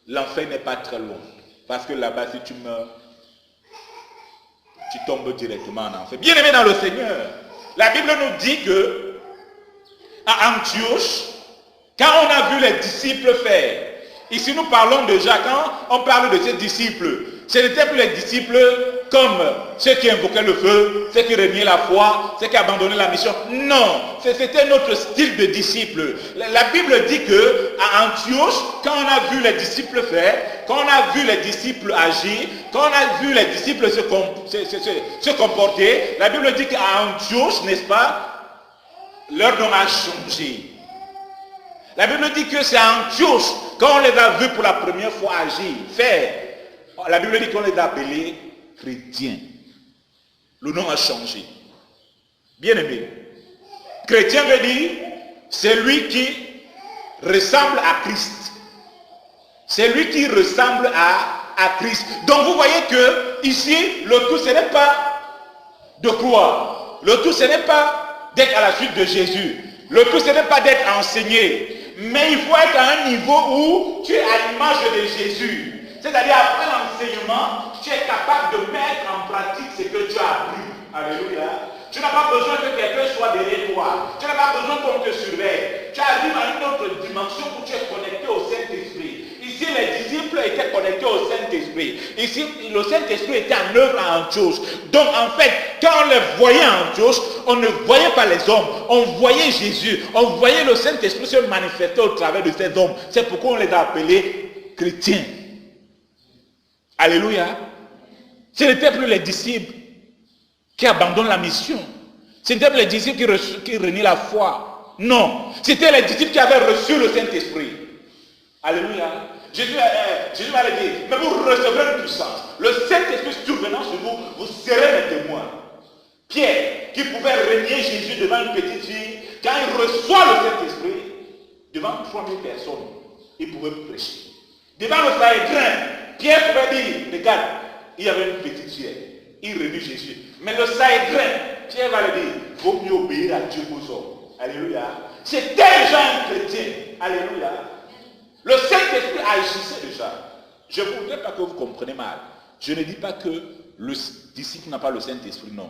l'enfer n'est pas très loin. Parce que là-bas, si tu meurs, tu tombes directement en enfer. Bien aimé dans le Seigneur, la Bible nous dit que à Antioche, quand on a vu les disciples faire, ici nous parlons déjà, quand on parle de ces disciples, ce n'étaient plus les disciples comme ceux qui invoquaient le feu, ceux qui reniaient la foi, ceux qui abandonnaient la mission. Non, c'était notre style de disciples. La Bible dit que à Antioche, quand on a vu les disciples faire, quand on a vu les disciples agir, quand on a vu les disciples se comporter, la Bible dit qu'à Antioche, n'est-ce pas, leur nom a changé. La Bible dit que c'est à Antioche, quand on les a vus pour la première fois agir, faire, la Bible dit qu'on les a appelés chrétiens. Le nom a changé. Bien aimé. Chrétien veut dire celui qui ressemble à Christ. C'est lui qui ressemble à Christ. Donc vous voyez que ici, le tout ce n'est pas de croire. Le tout ce n'est pas d'être à la suite de Jésus. Le tout ce n'est pas d'être enseigné. Mais il faut être à un niveau où tu es à l'image de Jésus. C'est-à-dire après l'enseignement, tu es capable de mettre en pratique ce que tu as appris. Alléluia. Tu n'as pas besoin que quelqu'un soit derrière toi. Tu n'as pas besoin qu'on te surveille. Tu arrives à une autre dimension où tu es connecté au Saint-Esprit. Ici, les disciples étaient connectés au Saint-Esprit. Ici, le Saint-Esprit était en œuvre à Antioche. Donc, en fait, quand on les voyait à Antioche, on ne voyait pas les hommes. On voyait Jésus. On voyait le Saint-Esprit se manifester au travers de ces hommes. C'est pourquoi on les a appelés chrétiens. Alléluia. Ce n'étaient plus les disciples qui abandonnent la mission. Ce n'étaient plus les disciples qui renient la foi. Non. C'était les disciples qui avaient reçu le Saint-Esprit. Alléluia. Jésus va le dire, mais vous recevrez une puissance. Le Saint-Esprit survenant sur vous, vous serez mes témoins. Pierre, qui pouvait renier Jésus devant une petite fille, quand il reçoit le Saint-Esprit, devant 3000 personnes, il pouvait prêcher. Devant le Sanhédrin, Pierre pouvait dire, regarde, il y avait une petite fille, il renie Jésus. Mais le Sanhédrin, Pierre va le dire, il vaut mieux obéir à Dieu qu'aux hommes. Alléluia. C'était déjà un chrétien. Alléluia. Le Saint-Esprit agissait déjà. Je ne voudrais pas que vous compreniez mal. Je ne dis pas que le disciple n'a pas le Saint-Esprit, non.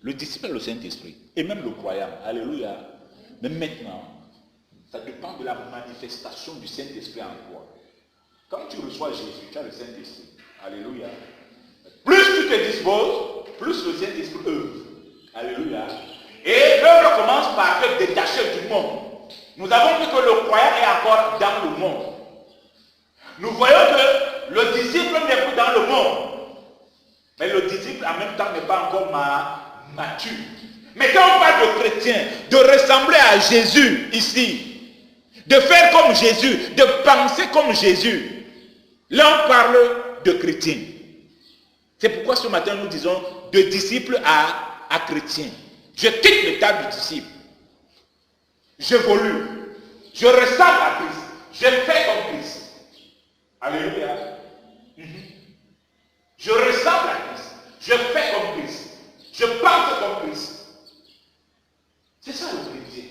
Le disciple a le Saint-Esprit. Et même le croyant. Alléluia. Mais maintenant, ça dépend de la manifestation du Saint-Esprit en toi. Quand tu reçois Jésus, tu as le Saint-Esprit. Alléluia. Plus tu te disposes, plus le Saint-Esprit œuvre. Alléluia. Et l'œuvre commence par te détacher du monde. Nous avons vu que le croyant est encore dans le monde. Nous voyons que le disciple n'est plus dans le monde. Mais le disciple en même temps n'est pas encore mature. Mais quand on parle de chrétien, de ressembler à Jésus ici, de faire comme Jésus, de penser comme Jésus, là on parle de chrétien. C'est pourquoi ce matin nous disons de disciple à chrétien. Je quitte l'état du disciple. J'évolue. Je ressemble à Christ. Je fais comme Christ. Alléluia. Je ressemble à Christ. Je fais comme Christ. Je pense comme Christ. C'est ça le chrétien.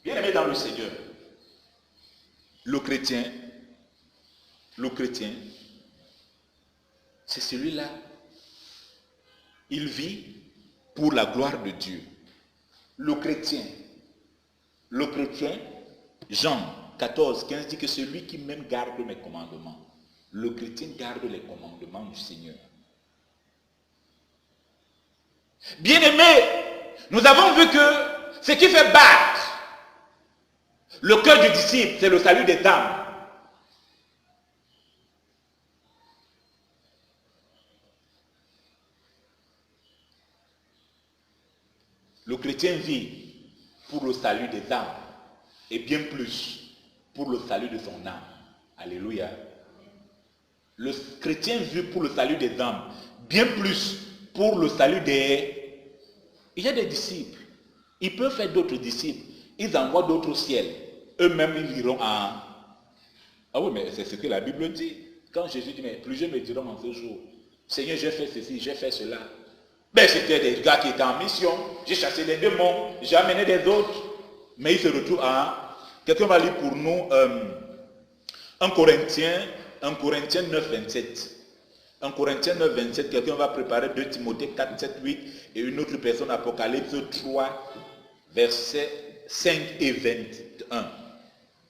Bien aimé dans le Seigneur. Le chrétien, c'est celui-là. Il vit pour la gloire de Dieu. Le chrétien, Jean 14, 15 dit que celui qui même garde mes commandements, le chrétien garde les commandements du Seigneur. Bien-aimés, nous avons vu que ce qui fait battre le cœur du disciple, c'est le salut des âmes. Le chrétien vit pour le salut des âmes et bien plus pour le salut de son âme. Alléluia. Le chrétien vit pour le salut des âmes, bien plus pour le salut des... Il y a des disciples. Ils peuvent faire d'autres disciples. Ils envoient d'autres au ciel. Eux-mêmes, ils iront Ah oui, mais c'est ce que la Bible dit. Quand Jésus dit, mais plusieurs me diront en ce jour, Seigneur, j'ai fait ceci, j'ai fait cela. Ben, c'était des gars qui étaient en mission. J'ai chassé les démons, j'ai amené des autres. Mais il se retrouve à... Quelqu'un va lire pour nous 1 Corinthiens 9, 27. 1 Corinthiens 9, 27, quelqu'un va préparer 2 Timothée 4, 7, 8 et une autre personne, Apocalypse 3, versets 5 et 21.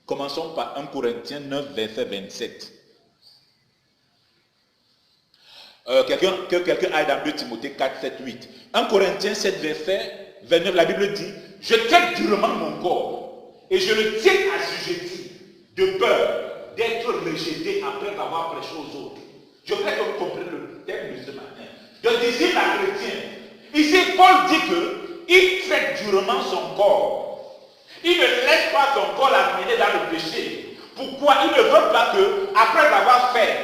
Commençons par 1 Corinthiens 9, verset 27. Que quelqu'un aille dans 2 Timothée 4, 7, 8. 1 Corinthiens 7, verset 29, la Bible dit, je traite durement mon corps et je le tiens assujetti de peur d'être rejeté après avoir prêché aux autres. Je voudrais que vous compreniez le thème de ce matin. De disciple à chrétien. Ici, Paul dit qu'il traite durement son corps. Il ne laisse pas son corps l'amener dans le péché. Pourquoi? Il ne veut pas que, après avoir fait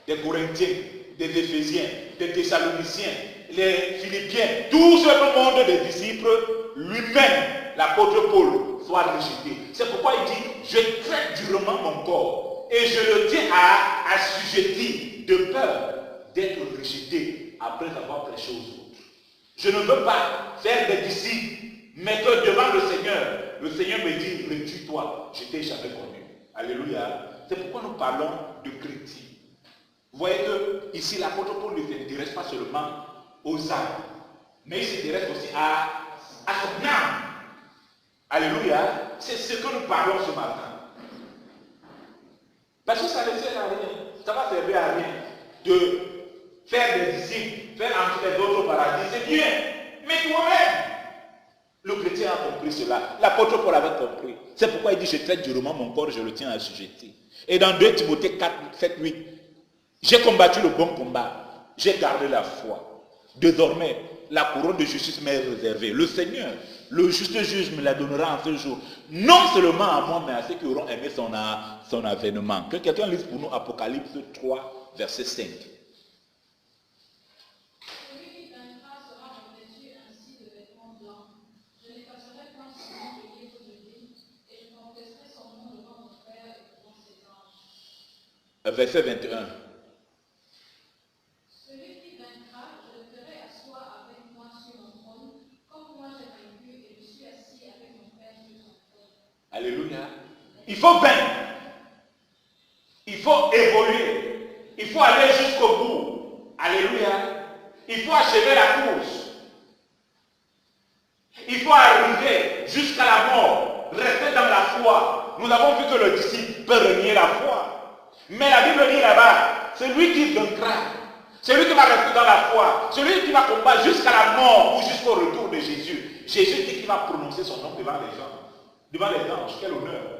des Corinthiens, des Éphésiens, des Thessaloniciens, les Philippiens, tout ce monde des disciples, lui-même, l'apôtre Paul, soit rejeté. C'est pourquoi il dit, je traite durement mon corps et je le tiens à assujetti de peur d'être rejeté après avoir prêché aux autres. Je ne veux pas faire des disciples, mais que devant le Seigneur me dit, retire-toi, je t'ai jamais connu. Alléluia. C'est pourquoi nous parlons de chrétiens. Vous voyez que ici l'apôtre Paul ne s'intéresse pas seulement aux âmes, mais il s'intéresse aussi à son âme. Alléluia. C'est ce que nous parlons ce matin. Parce que ça ne sert à rien. Ça va servir à rien de faire des disciples, faire entrer les autres au paradis. C'est bien. Mais toi-même, le chrétien a compris cela. L'apôtre Paul avait compris. C'est pourquoi il dit, je traite durement mon corps, je le tiens assujetti. Et dans 2 Timothée 4, 7, 8, j'ai combattu le bon combat. J'ai gardé la foi. Désormais, la couronne de justice m'est réservée. Le Seigneur, le juste juge, me la donnera en ce jour. Non seulement à moi, mais à ceux qui auront aimé son avènement. Que quelqu'un lise pour nous Apocalypse 3, verset 5. Verset 21. Alléluia. Il faut vaincre. Il faut évoluer. Il faut aller jusqu'au bout. Alléluia. Il faut achever la course. Il faut arriver jusqu'à la mort. Rester dans la foi. Nous avons vu que le disciple peut renier la foi. Mais la Bible dit là-bas, celui qui vaincra, celui qui va rester dans la foi, celui qui va combattre jusqu'à la mort ou jusqu'au retour de Jésus. Jésus dit qu'il va prononcer son nom devant les gens. Devant les anges, quel honneur.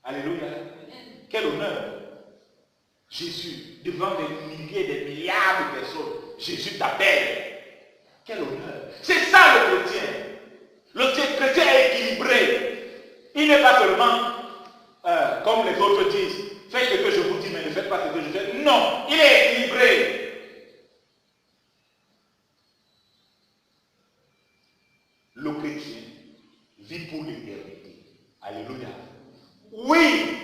Alléluia. Quel honneur. Jésus, devant des milliers, des milliards de personnes, Jésus t'appelle. Quel honneur. C'est ça le chrétien. Le chrétien est équilibré. Il n'est pas seulement, comme les autres disent, faites ce que je vous dis, mais ne faites pas ce que je fais. Non, il est équilibré. Le chrétien vit pour l'éternité. Alléluia. Oui,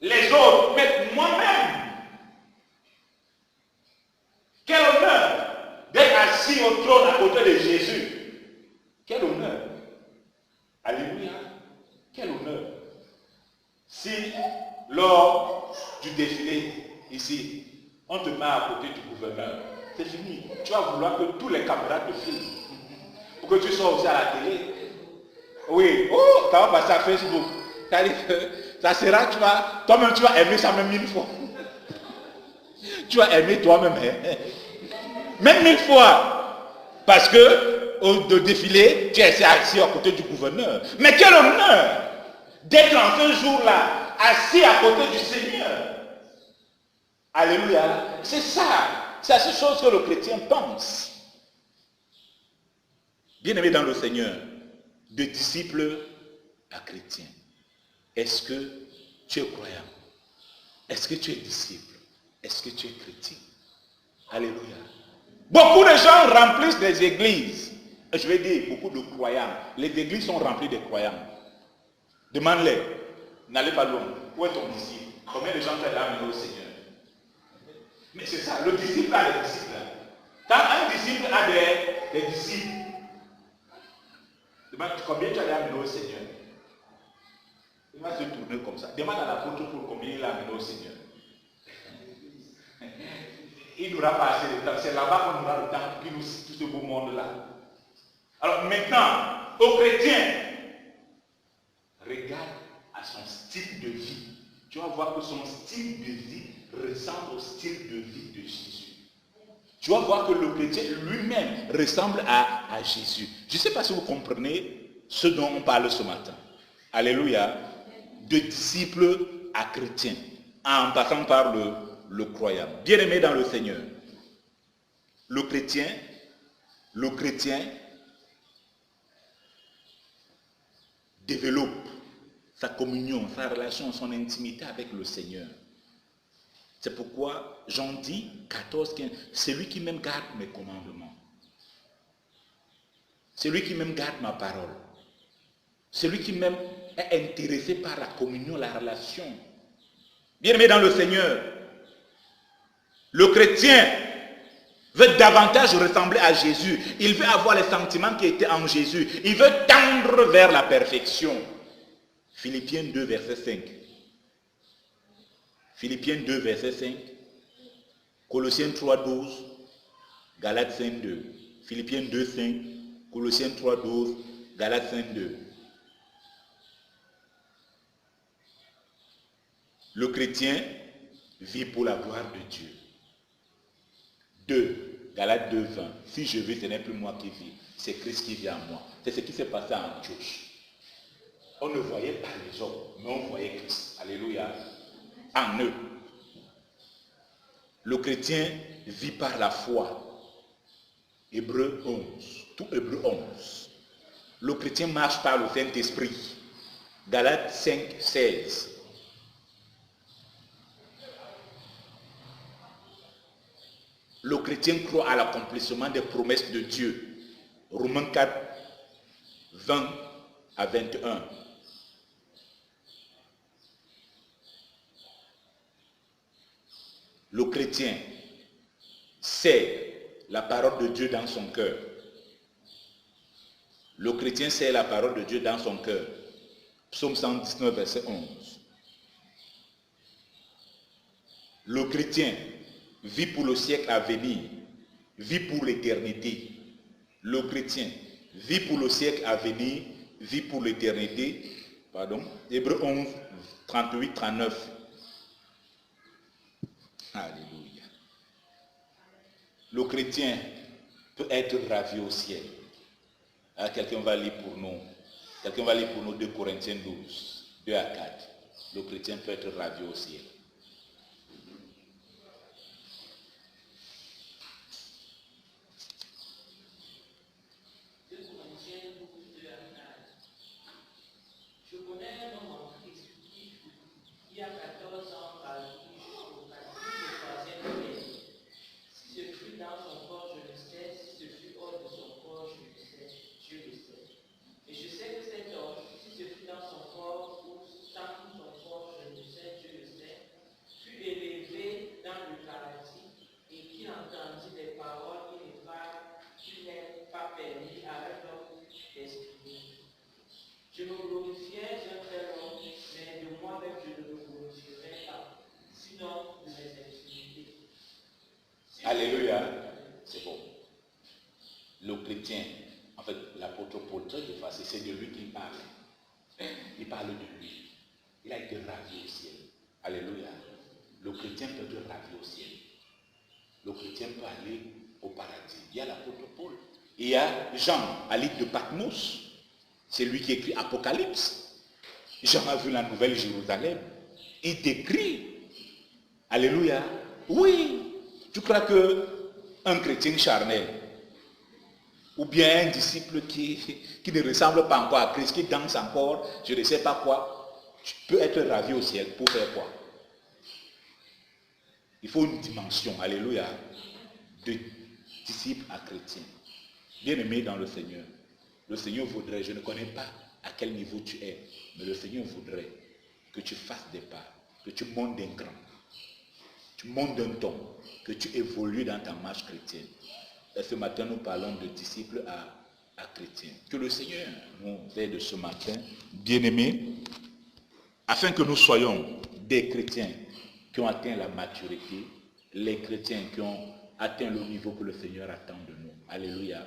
les autres, mais moi-même. Quel honneur d'être assis au trône à côté de Jésus. Quel honneur. Alléluia. Quel honneur. Si lors du défilé ici, on te met à côté du gouverneur, c'est fini. Tu vas vouloir que tous les camarades te filment. Pour que tu sois aussi à la télé. Oui, oh, ça va passer à Facebook. Ça sera, toi-même tu vas aimer ça même 1000 fois. Tu vas aimer toi-même, hein? Même 1000 fois. Parce que au défilé, tu es assis à côté du gouverneur. Mais quel honneur d'être en ce jour-là, assis à côté du Seigneur. Alléluia. C'est ça. C'est à ces choses que le chrétien pense. Bien-aimé dans le Seigneur, de disciple à chrétien. Est-ce que tu es croyant? Est-ce que tu es disciple? Est-ce que tu es chrétien? Alléluia. Beaucoup de gens remplissent des églises. Je vais dire, beaucoup de croyants. Les églises sont remplies de croyants. Demande-les. N'allez pas loin. Où est ton disciple? Combien de gens tu as amené au Seigneur? Mais c'est ça, le disciple a des disciples. Quand un disciple a des disciples, demande combien tu as amené au Seigneur. Il va se tourner comme ça. Demande à l'apôtre pour combien il a amené au Seigneur. Il n'aura pas assez de temps. C'est là-bas qu'on aura le temps pour nous tout ce beau monde-là. Alors maintenant, aux chrétiens, regarde à son style de vie. Tu vas voir que son style de vie ressemble au style de vie de Jésus. Tu vas voir que le chrétien lui-même ressemble à Jésus. Je ne sais pas si vous comprenez ce dont on parle ce matin. Alléluia. De disciples à chrétiens, en passant par le croyant. Bien-aimé dans le Seigneur, le chrétien développe sa communion, sa relation, son intimité avec le Seigneur. C'est pourquoi Jean dit, 14, 15, celui qui même garde mes commandements, celui qui même garde ma parole, celui qui même est intéressé par la communion, la relation. Bien-aimé dans le Seigneur, le chrétien veut davantage ressembler à Jésus. Il veut avoir les sentiments qui étaient en Jésus. Il veut tendre vers la perfection. Philippiens 2, verset 5. Philippiens 2, verset 5. Colossiens 3, 12. Galates 5, 2. Philippiens 2, 5. Colossiens 3, 12. Galates 5, 2. Le chrétien vit pour la gloire de Dieu. 2, Galates 2, 20. Si je vis, ce n'est plus moi qui vis, c'est Christ qui vit en moi. C'est ce qui s'est passé à Antioche. On ne voyait pas les hommes, mais on voyait Christ. Alléluia. En eux. Le chrétien vit par la foi. Hébreux 11. Tout Hébreux 11. Le chrétien marche par le Saint-Esprit. Galates 5, 16. Le chrétien croit à l'accomplissement des promesses de Dieu. Romains 4, 20 à 21. Le chrétien sait la parole de Dieu dans son cœur. Le chrétien sait la parole de Dieu dans son cœur. Psaume 119, verset 11. Le chrétien vit pour le siècle à venir, vit pour l'éternité. Le chrétien vit pour le siècle à venir, vit pour l'éternité. Pardon. Hébreux 11, 38, 39. Alléluia. Le chrétien peut être ravi au ciel. Alors, quelqu'un va lire pour nous. Quelqu'un va lire pour nous 2 Corinthiens 12, 2 à 4. Le chrétien peut être ravi au ciel. Je me glorifiais d'un tel homme, mais de moi-même je ne me glorifierai pas, sinon de mes infimités. Alléluia. C'est bon. Le chrétien, en fait, l'apôtre Paul, très facile, c'est de lui qu'il parle. Il parle de lui. Il a été ravi au ciel. Alléluia. Le chrétien peut être ravi au ciel. Le chrétien peut aller au paradis. Il y a l'apôtre Paul. Il y a Jean, à l'île de Patmos. C'est lui qui écrit Apocalypse. Jean a vu la nouvelle Jérusalem. Il décrit. Alléluia. Oui. Tu crois qu'un chrétien charnel, ou bien un disciple qui ne ressemble pas encore à Christ, qui danse encore, je ne sais pas quoi, tu peux être ravi au ciel pour faire quoi? Il faut une dimension, alléluia, de disciple à chrétien. Bien-aimé dans le Seigneur voudrait, je ne connais pas à quel niveau tu es, mais le Seigneur voudrait que tu fasses des pas, que tu montes d'un cran, tu montes d'un ton, que tu évolues dans ta marche chrétienne. Et ce matin, nous parlons de disciples à chrétiens. Que le Seigneur nous aide ce matin, bien-aimés, afin que nous soyons des chrétiens qui ont atteint la maturité, les chrétiens qui ont atteint le niveau que le Seigneur attend de nous. Alléluia.